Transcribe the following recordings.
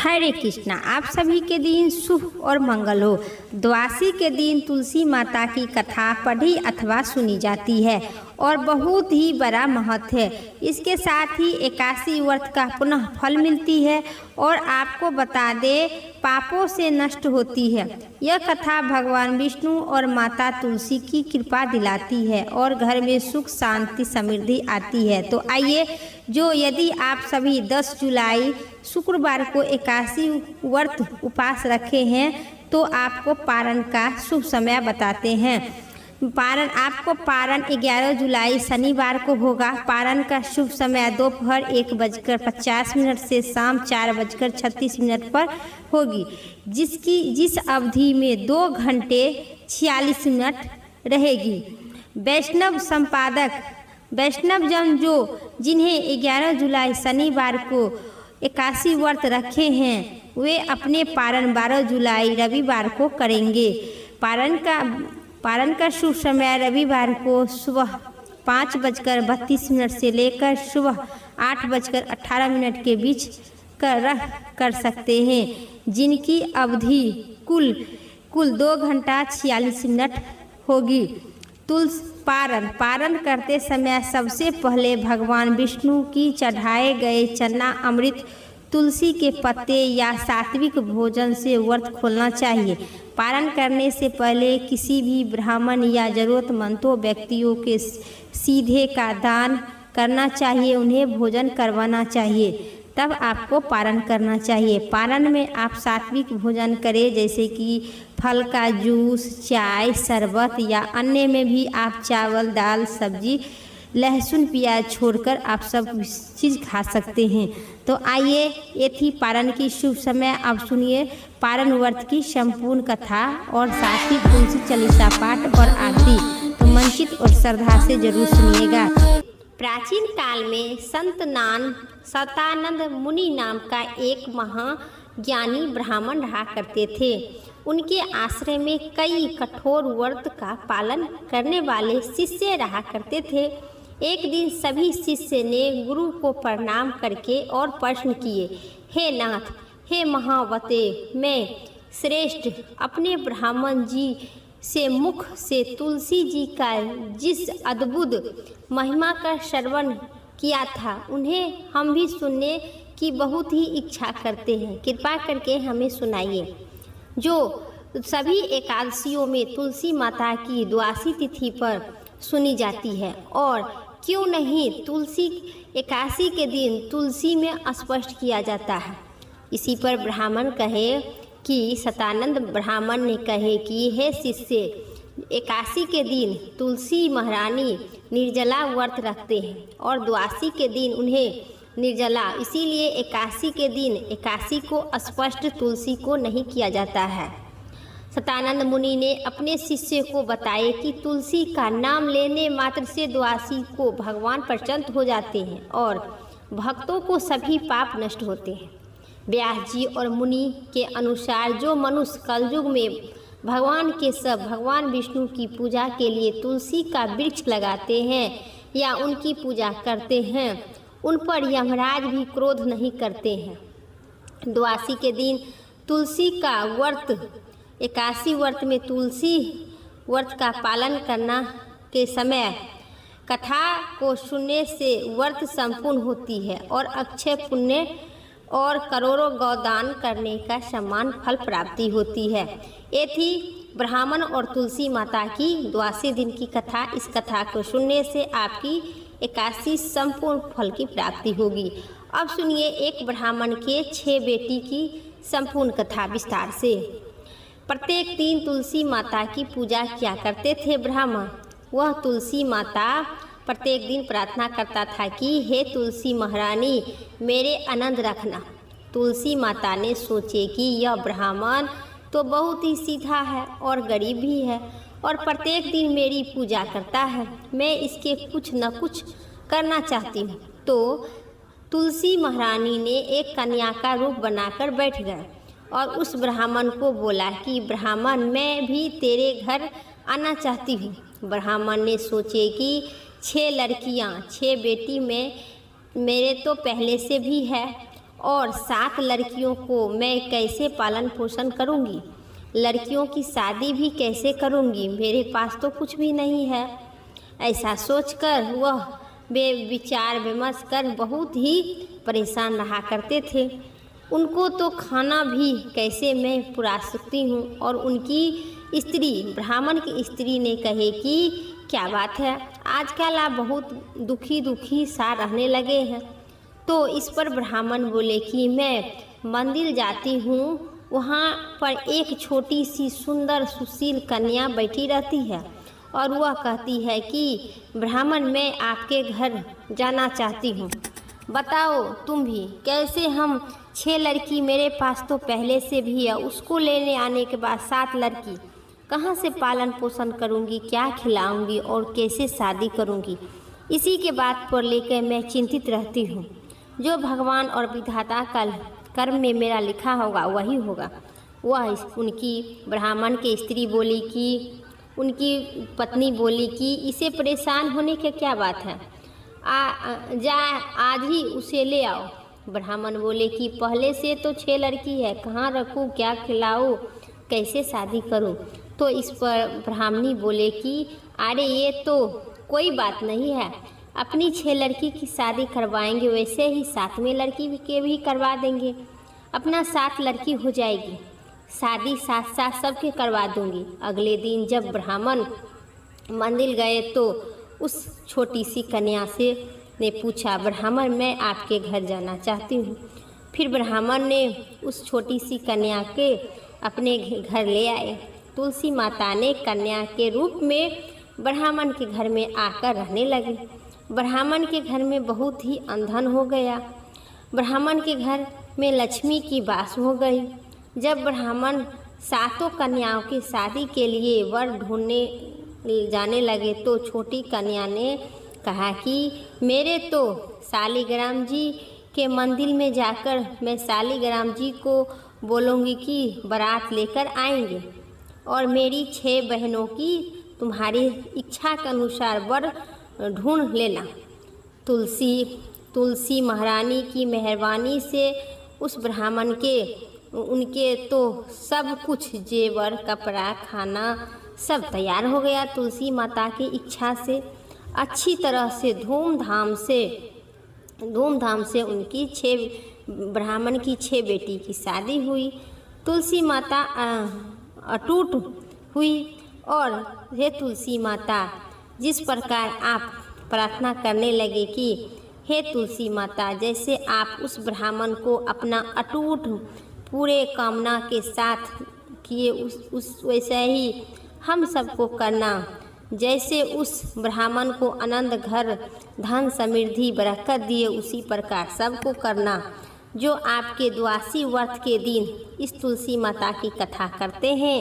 हरे कृष्णा। आप सभी के दिन शुभ और मंगल हो। द्वादशी के दिन तुलसी माता की कथा पढ़ी अथवा सुनी जाती है और बहुत ही बड़ा महत्व है। इसके साथ ही एकादशी व्रत का पुनः फल मिलती है और आपको बता दे पापों से नष्ट होती है। यह कथा भगवान विष्णु और माता तुलसी की कृपा दिलाती है और घर में सुख शांति समृद्धि आती है। तो आइए यदि आप सभी 10 जुलाई शुक्रवार को एकादशी व्रत उपवास रखे हैं तो आपको पारण का शुभ समय बताते हैं। पारण 11 जुलाई शनिवार को होगा। पारण का शुभ समय दोपहर 1:50 से शाम 4:36 पर होगी, जिस अवधि में 2 घंटे 46 मिनट रहेगी। वैष्णव जन जिन्हें 11 जुलाई शनिवार को एकादशी व्रत रखे हैं वे अपने पारण 12 जुलाई रविवार को करेंगे। पारण का शुभ समय रविवार को सुबह 5:32 से लेकर सुबह 8:18 के बीच कर सकते हैं, जिनकी अवधि कुल 2 घंटा 46 मिनट होगी। पारण करते समय सबसे पहले भगवान विष्णु की चढ़ाए गए चन्ना अमृत, तुलसी के पत्ते या सात्विक भोजन से व्रत खोलना चाहिए। पारण करने से पहले किसी भी ब्राह्मण या जरूरतमंदों व्यक्तियों के सीधे का दान करना चाहिए, उन्हें भोजन करवाना चाहिए, तब आपको पारण करना चाहिए। पारण में आप सात्विक भोजन करें, जैसे कि फल का जूस, चाय, शरबत या अन्य में भी आप चावल, दाल, सब्जी, लहसुन, प्याज छोड़कर आप सब चीज़ खा सकते हैं। तो आइए ये थी पारण की शुभ समय। अब सुनिए पारण व्रत की संपूर्ण कथा और साथ ही तुलसी चालीसा पाठ और आरती। तो मनचित और श्रद्धा से जरूर सुनिएगा। प्राचीन काल में संत सतानंद मुनि नाम का एक महाज्ञानी ब्राह्मण रहा करते थे। उनके आश्रय में कई कठोर व्रत का पालन करने वाले शिष्य रहा करते थे। एक दिन सभी शिष्य ने गुरु को प्रणाम करके और प्रश्न किए, हे नाथ, हे महावते, मैं श्रेष्ठ अपने ब्राह्मण जी से मुख से तुलसी जी का जिस अद्भुत महिमा का श्रवण किया था, उन्हें हम भी सुनने की बहुत ही इच्छा करते हैं। कृपा करके हमें सुनाइए। जो सभी एकादशियों में तुलसी माता की द्वादशी तिथि पर सुनी जाती है, और क्यों नहीं तुलसी एकादशी के दिन तुलसी में स्पष्ट किया जाता है। इसी पर ब्राह्मण कहे कि सतानंद ब्राह्मण ने कहे कि हे शिष्य, एकादशी के दिन तुलसी महारानी निर्जला व्रत रखते हैं और द्वादशी के दिन उन्हें निर्जला, इसीलिए एकादशी के दिन एकादशी को स्पष्ट तुलसी को नहीं किया जाता है। सतानंद मुनि ने अपने शिष्य को बताया कि तुलसी का नाम लेने मात्र से द्वादशी को भगवान प्रसन्न हो जाते हैं और भक्तों को सभी पाप नष्ट होते हैं। व्यास जी और मुनि के अनुसार जो मनुष्य कलयुग में भगवान विष्णु की पूजा के लिए तुलसी का वृक्ष लगाते हैं या उनकी पूजा करते हैं, उन पर यमराज भी क्रोध नहीं करते हैं। द्वादशी के दिन तुलसी का व्रत, एकादशी व्रत में तुलसी व्रत का पालन करना के समय कथा को सुनने से व्रत संपूर्ण होती है और अक्षय पुण्य और करोड़ों गौदान करने का समान फल प्राप्ति होती है। ये थी ब्राह्मण और तुलसी माता की द्वादशी दिन की कथा। इस कथा को सुनने से आपकी एकादशी संपूर्ण फल की प्राप्ति होगी। अब सुनिए एक ब्राह्मण के 6 बेटी की संपूर्ण कथा विस्तार से। प्रत्येक दिन तुलसी माता की पूजा किया करते थे ब्राह्मण। वह तुलसी माता प्रत्येक दिन प्रार्थना करता था कि हे तुलसी महारानी, मेरे आनंद रखना। तुलसी माता ने सोचे कि यह ब्राह्मण तो बहुत ही सीधा है और गरीब भी है और प्रत्येक दिन मेरी पूजा करता है, मैं इसके कुछ न कुछ करना चाहती हूँ। तो तुलसी महारानी ने एक कन्या का रूप बनाकर बैठ गए और उस ब्राह्मण को बोला कि ब्राह्मण, मैं भी तेरे घर आना चाहती हूँ। ब्राह्मण ने सोचे कि 6 लड़कियाँ 6 बेटी में मेरे तो पहले से भी है और 7 लड़कियों को मैं कैसे पालन पोषण करूँगी? लड़कियों की शादी भी कैसे करूँगी? मेरे पास तो कुछ भी नहीं है। ऐसा सोचकर वह विचार विमर्श कर बहुत ही परेशान रहा करते थे। उनको तो खाना भी कैसे मैं पुरा सकती हूँ। और उनकी स्त्री, ब्राह्मण की स्त्री ने कहे कि क्या बात है, आजकल आप बहुत दुखी सा रहने लगे हैं। तो इस पर ब्राह्मण बोले कि मैं मंदिर जाती हूँ, वहाँ पर एक छोटी सी सुंदर सुशील कन्या बैठी रहती है और वह कहती है कि ब्राह्मण मैं आपके घर जाना चाहती हूँ, बताओ तुम भी कैसे? हम 6 लड़की मेरे पास तो पहले से भी है, उसको लेने आने के बाद 7 लड़की कहाँ से पालन पोषण करूँगी, क्या खिलाऊँगी और कैसे शादी करूँगी? इसी के बात पर लेकर मैं चिंतित रहती हूँ। जो भगवान और विधाता का कर्म में मेरा लिखा होगा वही होगा। वह उनकी ब्राह्मण की स्त्री बोली कि उनकी पत्नी बोली कि इसे परेशान होने की क्या बात है, जा आज ही उसे ले आओ। ब्राह्मण बोले कि पहले से तो 6 लड़की है, कहाँ रखूँ, क्या खिलाऊँ, कैसे शादी करूँ? तो इस पर ब्राह्मणी बोले कि अरे ये तो कोई बात नहीं है, अपनी 6 लड़की की शादी करवाएंगे, वैसे ही 7वें लड़की के भी करवा देंगे, अपना 7 लड़की हो जाएगी, शादी साथ साथ सबके करवा दूंगी। अगले दिन जब ब्राह्मण मंदिर गए तो उस छोटी सी कन्या से ने पूछा, ब्राह्मण मैं आपके घर जाना चाहती हूँ। फिर ब्राह्मण ने उस छोटी सी कन्या के अपने घर ले आए। तुलसी माता ने कन्या के रूप में ब्राह्मण के घर में आकर रहने लगी। ब्राह्मण के घर में बहुत ही अंधन हो गया। ब्राह्मण के घर में लक्ष्मी की वास हो गई। जब ब्राह्मण 7 कन्याओं की शादी के लिए वर ढूंढने जाने लगे तो छोटी कन्या ने कहा कि मेरे तो शालिग्राम जी के मंदिर में जाकर मैं शालिग्राम जी को बोलूँगी कि बारात लेकर आएंगे और मेरी 6 बहनों की तुम्हारी इच्छा के अनुसार वर ढूंढ लेना। तुलसी महारानी की मेहरबानी से उस ब्राह्मण के उनके तो सब कुछ जेवर कपड़ा खाना सब तैयार हो गया। तुलसी माता की इच्छा से अच्छी तरह से धूमधाम से उनकी 6 ब्राह्मण की 6 बेटी की शादी हुई। तुलसी माता अटूट हुई और हे तुलसी माता, जिस प्रकार आप प्रार्थना करने लगे कि हे तुलसी माता, जैसे आप उस ब्राह्मण को अपना अटूट पूरे कामना के साथ किए उस वैसे ही हम सबको करना। जैसे उस ब्राह्मण को आनंद घर धन समृद्धि बरकत दिए उसी प्रकार सबको करना। जो आपके द्वादशी व्रत के दिन इस तुलसी माता की कथा करते हैं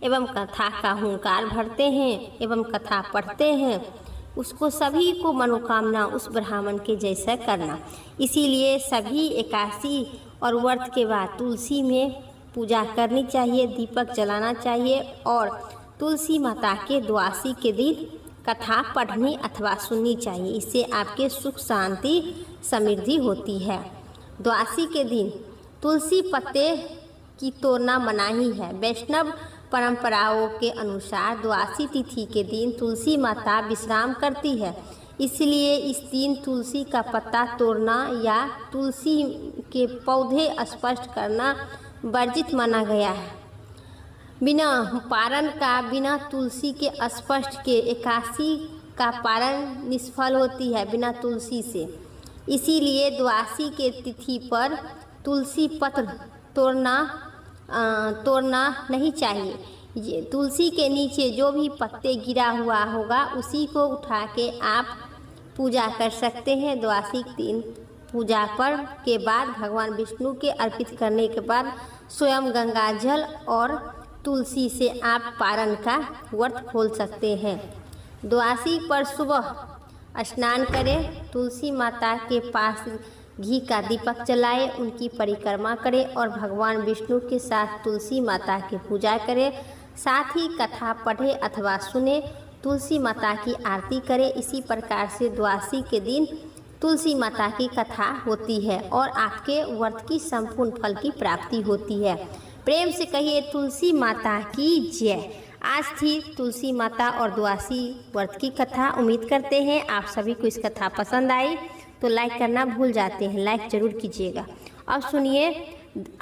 एवं कथा का हुंकार भरते हैं एवं कथा पढ़ते हैं, उसको सभी को मनोकामना उस ब्राह्मण के जैसा करना। इसीलिए सभी एकादशी और व्रत के बाद तुलसी में पूजा करनी चाहिए, दीपक जलाना चाहिए और तुलसी माता के द्वादशी के दिन कथा पढ़नी अथवा सुननी चाहिए। इससे आपके सुख शांति समृद्धि होती है। द्वादशी के दिन तुलसी पत्ते की तोड़ना मनाही है। वैष्णव परंपराओं के अनुसार द्वादशी तिथि के दिन तुलसी माता विश्राम करती है, इसलिए इस दिन तुलसी का पत्ता तोड़ना या तुलसी के पौधे स्पष्ट करना वर्जित माना गया है। बिना पारण का, बिना तुलसी के स्पष्ट के एकादशी का पारण निष्फल होती है बिना तुलसी से। इसीलिए द्वादशी के तिथि पर तुलसी पत्र तोड़ना नहीं चाहिए। तुलसी के नीचे जो भी पत्ते गिरा हुआ होगा उसी को उठा के आप पूजा कर सकते हैं। द्वादशी दिन पूजा पर के बाद भगवान विष्णु के अर्पित करने के बाद स्वयं गंगा जल और तुलसी से आप पारण का व्रत खोल सकते हैं। द्वादशी पर सुबह स्नान करें, तुलसी माता के पास घी का दीपक जलाएं, उनकी परिक्रमा करें और भगवान विष्णु के साथ तुलसी माता की पूजा करें। साथ ही कथा पढ़ें अथवा सुने, तुलसी माता की आरती करें। इसी प्रकार से द्वादशी के दिन तुलसी माता की कथा होती है और आपके व्रत की संपूर्ण फल की प्राप्ति होती है। प्रेम से कहिए तुलसी माता की जय। आज थी तुलसी माता और द्वादशी व्रत की कथा। उम्मीद करते हैं आप सभी को इस कथा पसंद आई, तो लाइक करना भूल जाते हैं, लाइक जरूर कीजिएगा। अब सुनिए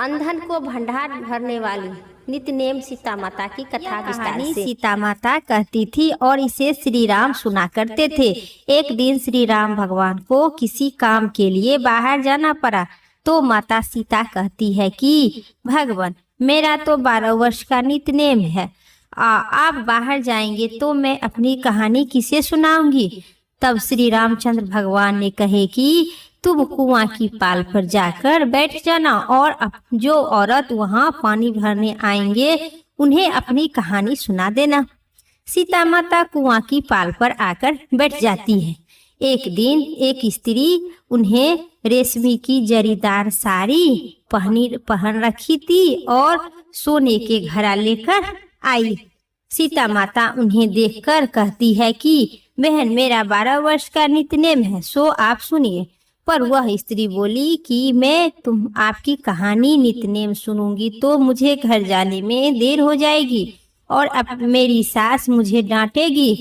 अंधन को भंडार भरने वाली नित्य नेम सीता माता की कथा विस्तार से। सीता माता कहती थी और इसे श्री राम सुना करते थे। एक दिन श्री राम भगवान को किसी काम के लिए बाहर जाना पड़ा, तो माता सीता कहती है कि भगवान मेरा तो 12 वर्ष का नित्य नेम है, आप बाहर जाएंगे तो मैं अपनी कहानी किसे सुनाऊंगी। तब श्री रामचंद्र भगवान ने कहे कि तुम कुआं की पाल पर जाकर बैठ जाना और जो औरत वहां पानी भरने आएंगे उन्हें अपनी कहानी सुना देना। सीता माता कुआं की पाल पर आकर बैठ जाती है। एक दिन एक स्त्री उन्हें रेशमी की जरीदार साड़ी पहन रखी थी और सोने के घड़ा लेकर आई। सीता माता उन्हें देखकर कहती है कि बहन मेरा 12 वर्ष का नित्य नेम है, सो आप सुनिए। पर वह स्त्री बोली कि मैं आपकी कहानी नित्य नेम सुनूंगी तो मुझे घर जाने में देर हो जाएगी और अब मेरी सास मुझे डांटेगी।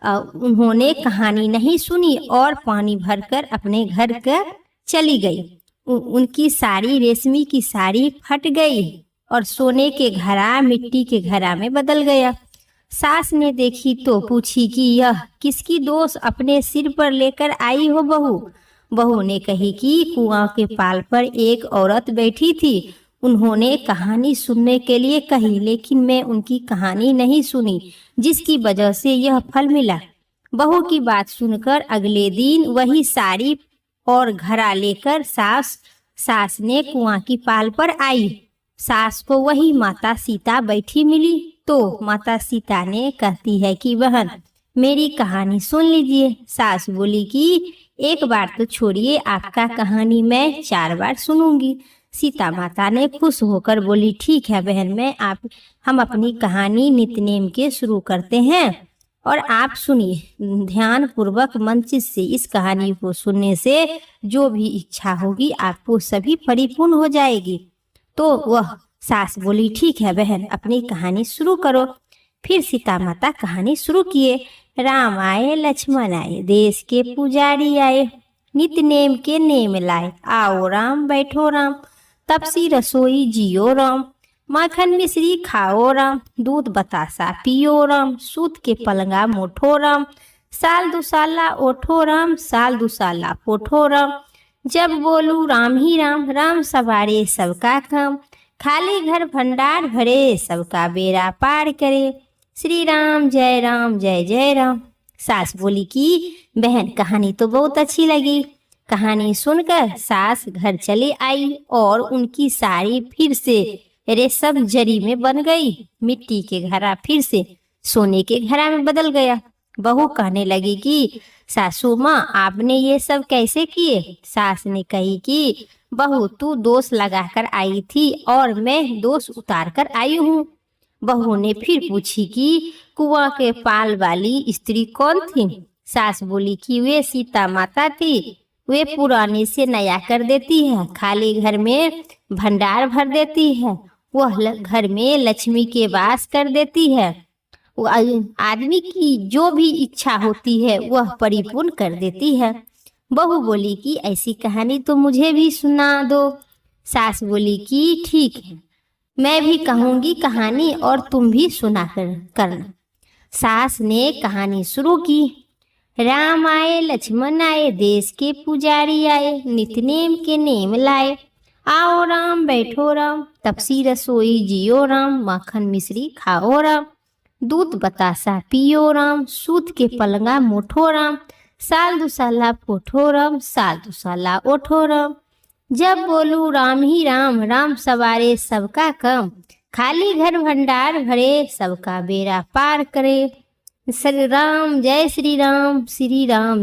उन्होंने कहानी नहीं सुनी और पानी भरकर अपने घर का चली गई। उनकी साड़ी रेशमी की साड़ी फट गई और सोने के घड़ा मिट्टी के घड़ा में बदल गया। सास ने देखी तो पूछी कि यह किसकी दोष अपने सिर पर लेकर आई हो बहू। बहू ने कही कि कुआं के पाल पर एक औरत बैठी थी, उन्होंने कहानी सुनने के लिए कही, लेकिन मैं उनकी कहानी नहीं सुनी, जिसकी वजह से यह फल मिला। बहू की बात सुनकर अगले दिन वही साड़ी और घड़ा लेकर सास ने कुआं की पाल पर आई। सास को वही माता सीता बैठी मिली, तो माता सीता ने कहती है कि बहन मेरी कहानी सुन लीजिए। सास बोली कि एक बार तो छोड़िए, आपका कहानी मैं 4 बार सुनूंगी। सीता माता ने खुश होकर बोली ठीक है बहन, हम अपनी कहानी नित्य नेम के शुरू करते हैं और आप सुनिए। ध्यान पूर्वक मन चित से इस कहानी को सुनने से जो भी इच्छा होगी आपको सभी परिपूर्ण हो जाएगी। तो वह सास बोली ठीक है बहन, अपनी कहानी शुरू करो। फिर सीता माता कहानी शुरू किए। राम आए लक्ष्मण आए, देश के पुजारी आए, नित्य नेम के नेम लाए, आओ राम बैठो राम, तपसी रसोई जियो राम, माखन मिश्री खाओ राम, दूध बतासा पियो राम, सूत के पलंगा मोठो राम, साल दुसाला ओठो राम, साल दुसाला पोठो राम, जब बोलू राम ही राम, राम सवारे सबका काम, खाली घर भंडार भरे, सबका बेड़ा पार करे, श्री राम जय जय राम। सास बोली कि बहन कहानी तो बहुत अच्छी लगी। कहानी सुनकर सास घर चली आई और उनकी साड़ी फिर से रेशम जरी में बन गई, मिट्टी के घड़ा फिर से सोने के घड़ा में बदल गया। बहू कहने लगी कि सासू माँ आपने ये सब कैसे किए। सास ने कही कि बहू तू दोष लगाकर आई थी और मैं दोष उतार कर आई हूँ। बहू ने फिर पूछी कि कुआं के पाल वाली स्त्री कौन थी। सास बोली कि वे सीता माता थी, वे पुराने से नया कर देती है, खाली घर में भंडार भर देती है, वह घर में लक्ष्मी के वास कर देती है, आदमी की जो भी इच्छा होती है वह परिपूर्ण कर देती है। बहू बोली कि ऐसी कहानी तो मुझे भी सुना दो। सास बोली कि ठीक है, मैं भी कहूँगी कहानी और तुम भी सुना करना। सास ने कहानी शुरू की। राम आए लक्ष्मण आए, देश के पुजारी आए, नित्य नेम के नेम लाए, आओ राम बैठो राम, तपसी रसोई जियो राम, माखन मिश्री खाओ राम, दूध बतासा पियो राम, सूत के पलंगा मोठो राम, साल दुसाला पोठो राम, साल दुसाला ओठो राम, जब बोलू राम ही राम, राम सवारे सबका काम, खाली घर भंडार भरे, सबका बेड़ा पार करे, श्री राम जय श्री राम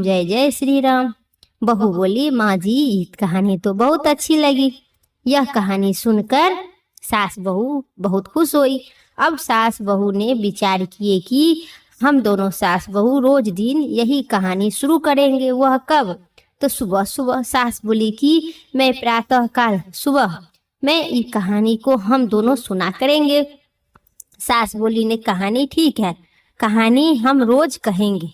जय श्री राम। बहू बोली माँ जी कहानी तो बहुत अच्छी लगी। यह कहानी सुनकर सास बहू बहुत खुश हुई। अब सास बहू ने विचार किए कि हम दोनों सास बहू रोज दिन यही कहानी शुरू करेंगे। वह कब? तो सुबह सुबह सास बोली कि मैं प्रातः काल सुबह मैं इस कहानी को हम दोनों सुना करेंगे। सास बोली ने कहानी ठीक है, कहानी हम रोज कहेंगे।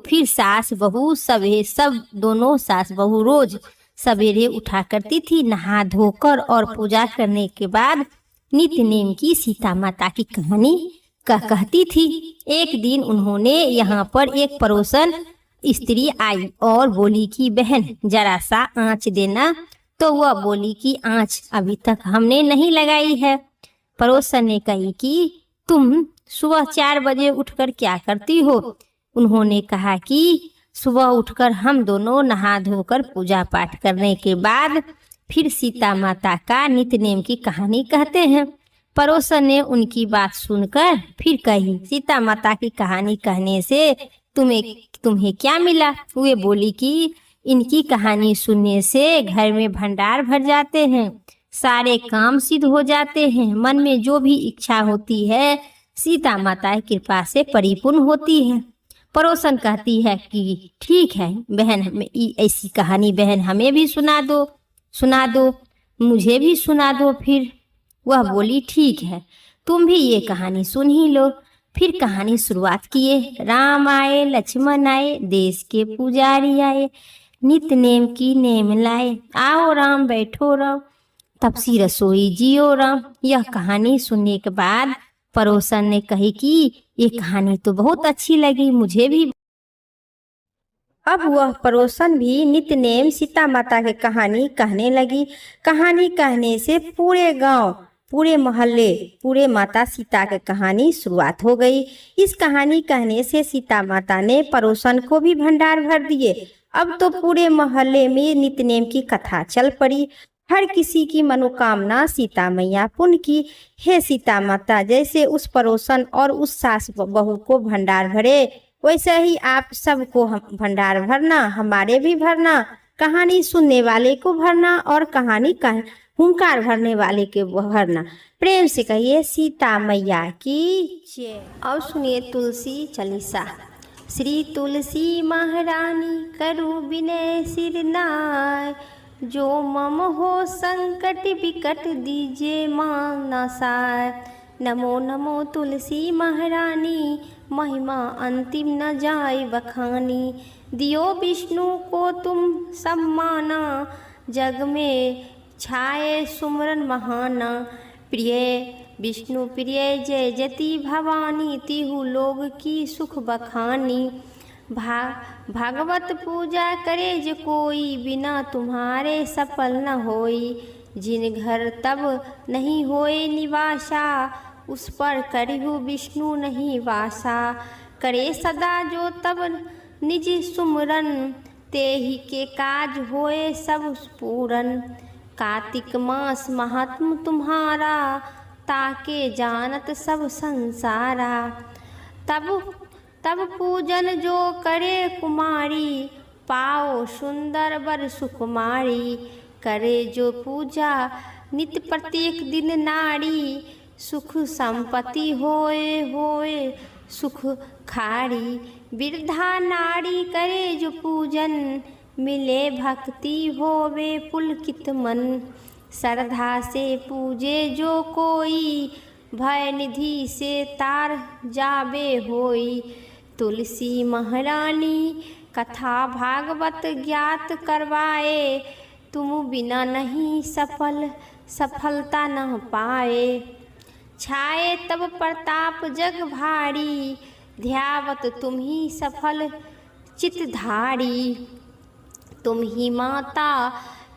फिर सास बहू सब दोनों सास बहू रोज सवेरे उठा करती थी, नहा धोकर और पूजा करने के बाद नित्य नेम की सीता माता की कहानी कहती थी। एक दिन उन्होंने यहाँ पर एक पड़ोसन स्त्री आई और बोली कि बहन जरा सा आँच देना। तो वह बोली कि आँच अभी तक हमने नहीं लगाई है। पड़ोसन ने कही कि तुम सुबह 4 बजे उठकर क्या करती हो? उन्होंने कहा कि सुबह उठकर हम दोनों नहा धोकर पूजा पाठ करने के बाद फिर सीता माता का नित्य नेम की कहानी कहते हैं। पड़ोसन ने उनकी बात सुनकर फिर कही, सीता माता की कहानी कहने से तुम्हें क्या मिला? वे बोली कि इनकी कहानी सुनने से घर में भंडार भर जाते हैं, सारे काम सिद्ध हो जाते हैं, मन में जो भी इच्छा होती है सीता माता की कृपा से परिपूर्ण होती है। पड़ोसन कहती है कि ठीक है बहन, ऐसी कहानी बहन हमें भी सुना दो, मुझे भी सुना दो। फिर वह बोली ठीक है, तुम भी ये कहानी सुन ही लो। फिर कहानी शुरुआत किए। राम आए, लक्ष्मण आए, देश के पुजारी आए, नित्य नेम की नेम लाए, आओ राम बैठो राम, तब सी रसोई जियो राम। यह कहानी सुनने के बाद पड़ोसन ने कही कि ये कहानी तो बहुत अच्छी लगी मुझे भी। अब वह पड़ोसन भी नित्य नेम सीता माता की कहानी कहने लगी। कहानी कहने से पूरे गांव, पूरे मोहल्ले, पूरे माता सीता की कहानी शुरुआत हो गई। इस कहानी कहने से सीता माता ने पड़ोसन को भी भंडार भर दिए। अब तो पूरे मोहल्ले में नित्य नेम की कथा चल पड़ी। हर किसी की मनोकामना सीता मैया पूर्ण की। हे सीता माता, जैसे उस पड़ोसन और उस सास बहू को भंडार भरे वैसे ही आप सबको भंडार भरना, हमारे भी भरना, कहानी सुनने वाले को भरना और कहानी का हुंकार भरने वाले के भरना। प्रेम से कहिए सीता मैया की जय। और सुनिए तुलसी चालीसा। श्री तुलसी महारानी करु विनय सिर नाय, जो मम हो संकट विकट दीजिए मां नासाय। नमो नमो तुलसी महारानी, महिमा अंतिम न जाए बखानी। दियो विष्णु को तुम सम्माना, जग में छाए सुमरन महाना। प्रिय विष्णु प्रिय जय जति भवानी, तिहु लोग की सुख बखानी। भागवत पूजा करे जो कोई, बिना तुम्हारे सफल न होई। जिन घर तब नहीं होए निवासा, उस पर करिहु विष्णु नहीं वासा। करे सदा जो तब निज सुमरन, ते ही के काज होए सब पूरन। कार्तिक मास महात्म तुम्हारा, ताके जानत सब संसारा। तब पूजन जो करे कुमारी, पाओ सुंदर बर सुकुमारी। करे जो पूजा नित्य प्रत्येक दिन नारी, सुख संपत्ति होए सुख खारी। वृद्धा नारी करे जो पूजन, मिले भक्ति होवे पुलकित मन। श्रद्धा से पूजे जो कोई, भय निधि से तार जाबे होई। तुलसी महारानी कथा भागवत ज्ञात करवाए, तुम बिना नहीं सफलता न पाए। छाए तब प्रताप जग भारी, ध्यावत तुम ही सफल चितधारी। तुम ही माता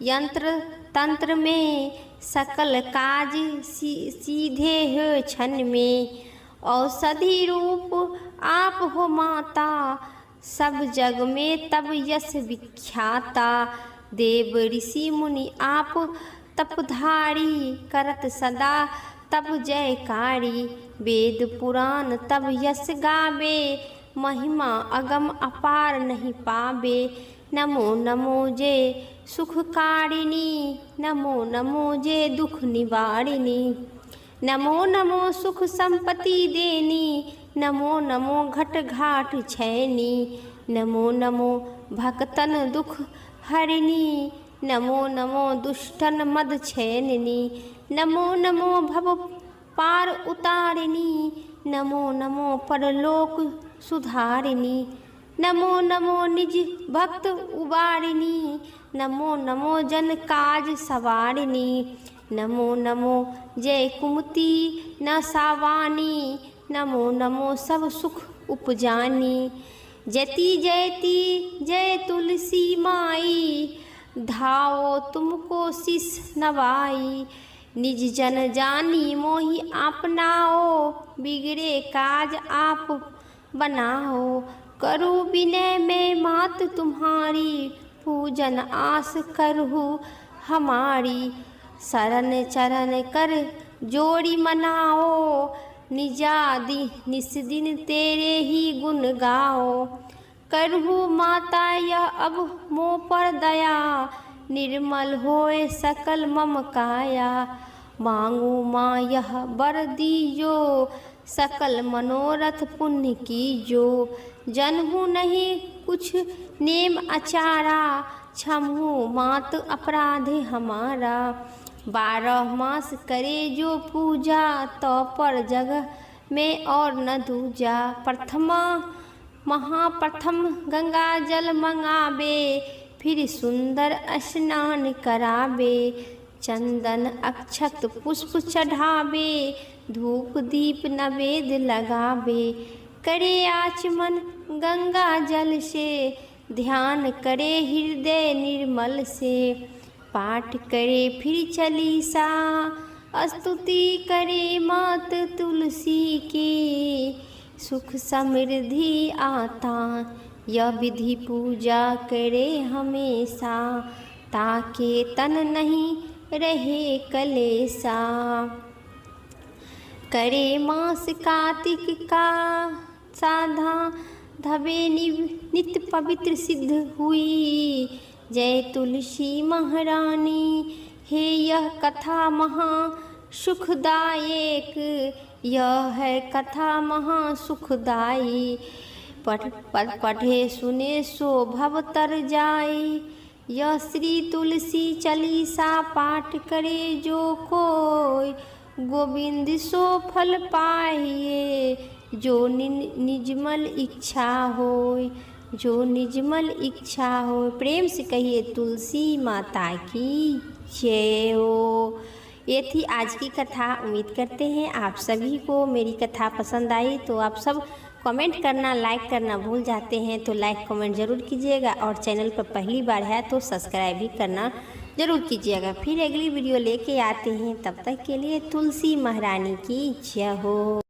यंत्र तंत्र में, सकल काज सीधे हो क्षण में। औषधि रूप आप हो माता, सब जग में तब यश विख्याता। देव ऋषि मुनि आप तपधारी, करत सदा तब जयकारी। वेद पुराण तब यश गावे, महिमा अगम अपार नहीं पावे। नमो नमो जय सुखकारिणी, नमो नमो जय दुख निवारिणी। नमो नमो सुख संपत्ति देनी, नमो नमो घट घाट छैनी। नमो नमो भक्तन दुख हरिणी, नमो नमो दुष्टन मद छेदिनी, नमो नमो भव पार उतारिणी, नमो नमो परलोक सुधारिणी, नमो नमो निज भक्त उबारिणी, नमो नमो जन काज सवारिणी, नमो नमो जय कुमति न सावानी, नमो नमो सब सुख उपजानी, जति जयति जय तुलसी माई, धाओ तुमको शिष नवाई, निज जन जानी मोहि आपनाओ, बिगड़े काज आप बनाओ, करो विनय में मात तुम्हारी, पूजन आस करहु हमारी, शरण चरण कर जोड़ी मनाओ, निजादि निस दिन तेरे ही गुण गाओ, करहु माता यह अब मोह पर दया, निर्मल होए सकल मम काया, मांगू माँ यह वर दीजो, सकल मनोरथ पुण्य कीजो, जनहु नहीं कुछ नेम अचारा, क्षमहु मात अपराधे हमारा, 12 मास करे जो पूजा, तो पर जगह में और न दूजा, प्रथमा महाप्रथम गंगा जल मंगाबे, फिर सुंदर स्नान कराबे, चंदन अक्षत पुष्प चढ़ाबे, धूप दीप नवेद लगाबे, करे आचमन गंगा जल से, ध्यान करे हृदय निर्मल से, पाठ करे फिर चालीसा, स्तुति करे मात तुलसी की, सुख समृद्धि आता, यह विधि पूजा करे हमेशा, ताके तन नहीं रहे कलेसा, करे मास कार्तिक का साधा, धबे नित्य पवित्र सिद्ध हुई, जय तुलसी महारानी, हे यह कथा महा सुखदायक, यह है कथा महा सुखदाई, पढ़े सुने सो भव तर जाए, यह श्री तुलसी चालीसा पाठ करे जो कोई, गोविंद सो फल पाइए, जो निजमल इच्छा होय, जो निजमल इच्छा हो। प्रेम से कहिए तुलसी माता की जय हो। ये थी आज की कथा। उम्मीद करते हैं आप सभी को मेरी कथा पसंद आई। तो आप सब कमेंट करना, लाइक करना भूल जाते हैं तो लाइक कमेंट ज़रूर कीजिएगा, और चैनल पर पहली बार है तो सब्सक्राइब भी करना ज़रूर कीजिएगा। फिर अगली वीडियो लेके आते हैं, तब तक के लिए तुलसी महारानी की जय हो।